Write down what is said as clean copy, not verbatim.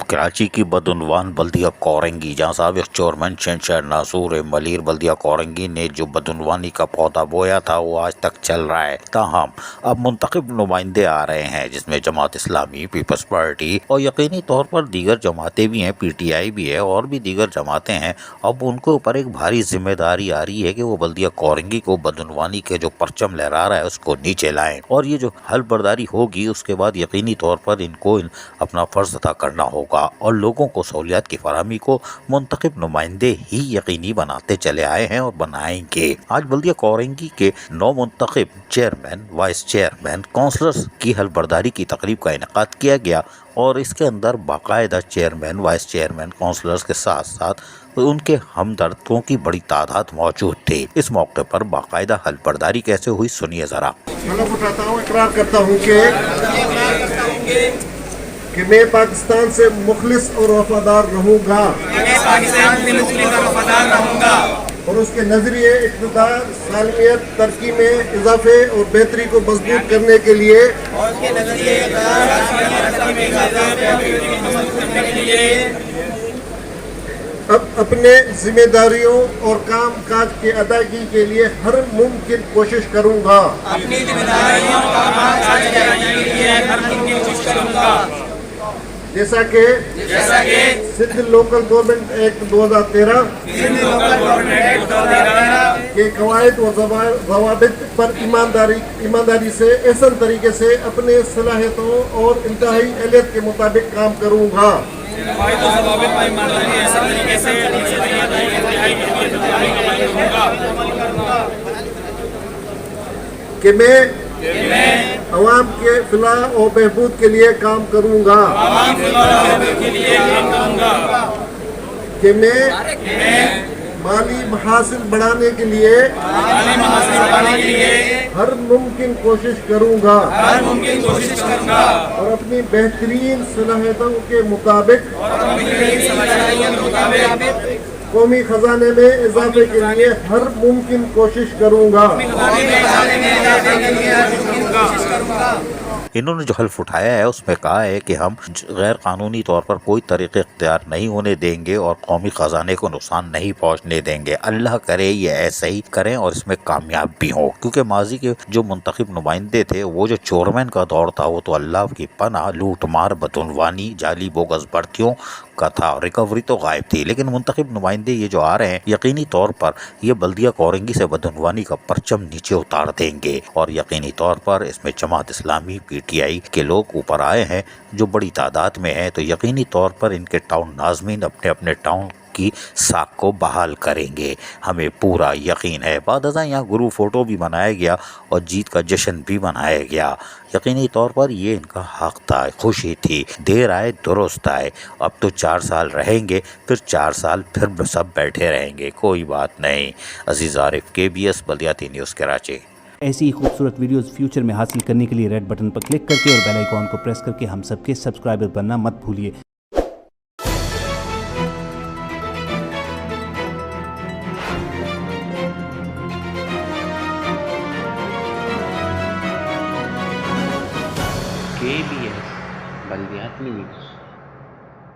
कराची की बदउनवान बल्दिया कोरंगी, जहाँ साबिक चेयरमैन शहनशाह नासूर मलीर बल्दिया कोरंगी ने जो बदउनवानी का पौधा बोया था वो आज तक चल रहा है। ताहम अब मुंतखब नुमाइंदे आ रहे हैं जिसमें जमात इस्लामी, पीपल्स पार्टी और यकीनी तौर पर दीगर जमातें भी हैं, PTI भी है और भी दीगर जमातें हैं। अब उनके ऊपर एक भारी जिम्मेदारी आ रही है कि वो बल्दिया कोरंगी को बदउनवानी के जो परचम लहरा रहा है उसको नीचे लाएं, और ये जो हल बर्दारी होगी उसके बाद यकीनी तौर पर इनको अपना फ़र्ज अदा करना होगा और लोगों को सहूलियात की फराहमी को मुंतखब नुमाइंदे ही यकीनी बनाते चले आए हैं और बनाएंगे। आज बल्दिया कोरंगी के 9 मुंतखब चेयरमैन, वाइस चेयरमैन, काउंसलर्स की हलबर्दारी की तकरीब का इनेकाद किया गया और इसके अंदर बाकायदा चेयरमैन, वाइस चेयरमैन, काउंसलर्स के साथ साथ उनके हमदर्दों की बड़ी तादाद मौजूद थी। इस मौके पर बाकायदा हलबर्दारी कैसे हुई सुनिए जरा। इकरार करता हूँ कि मैं पाकिस्तान से मुखलिस और वफादार रहूँगा और उसके नजरिए इक़्तिदार, सालमियत, तरक्की में इजाफे और बेहतरी को मजबूत करने के लिए अब अपने जिम्मेदारियों और काम काज की अदायगी के लिए हर मुमकिन कोशिश करूँगा। जैसा कि सिंध लोकल गवर्नमेंट एक्ट 2013 के कवायद व ज़वाबित पर ईमानदारी से एहसन तरीके से अपने सलाहियतों और इंतहाई अहलियत के मुताबिक काम करूँगा कि मैं अवाम के फलाह और बहबूद के लिए काम करूँगा कि मैं माली महासिल बढ़ाने के लिए हर मुमकिन कोशिश करूँगा और अपनी बेहतरीन सलाहियतों के मुताबिक कौमी खजाने में इजाफे के लिए हर मुमकिन कोशिश करूँगा। इन्होंने जो हल्फ उठाया है उसमें कहा है कि हम गैर कानूनी तौर पर कोई तरीक़े इख्तियार नहीं होने देंगे और कौमी ख़जाने को नुकसान नहीं पहुंचने देंगे। अल्लाह करे ये ऐसे ही करें और इसमें कामयाब भी हों, क्योंकि माजी के जो मुंतखब नुमाइंदे थे वो जो चेयरमैन का दौर था वो तो अल्लाह की पनाह लूट मार, बदउनवानी, जाली बोगस भर्तियों का था और रिकवरी तो गायब थी। लेकिन मुंतखब नुमाइंदे ये जो आ रहे हैं यकीनी तौर पर ये बल्दिया कोरंगी से बदउनवानी का परचम नीचे उतार देंगे और यकीनी तौर पर इसमें जमात इस्लामी, PTI के लोग ऊपर आए हैं जो बड़ी तादाद में हैं, तो यकीनी तौर पर इनके टाउन नाज़मीन अपने अपने टाउन की साख को बहाल करेंगे, हमें पूरा यकीन है। बाद अज़ां यहाँ ग्रुप फोटो भी बनाया गया और जीत का जश्न भी मनाया गया। यकीनी तौर पर ये इनका हक था, खुशी थी, देर आए दुरुस्त आए। अब तो 4 साल रहेंगे, फिर 4 साल फिर सब बैठे रहेंगे, कोई बात नहीं। अजीज़ आरिफ, KBS बल्दियाती न्यूज़ कराची। ऐसी ही खूबसूरत वीडियोस फ्यूचर में हासिल करने के लिए रेड बटन पर क्लिक करके और बेल आइकॉन को प्रेस करके हम सबके सब्सक्राइबर बनना मत भूलिए। KBS बल्दियाती न्यूज़।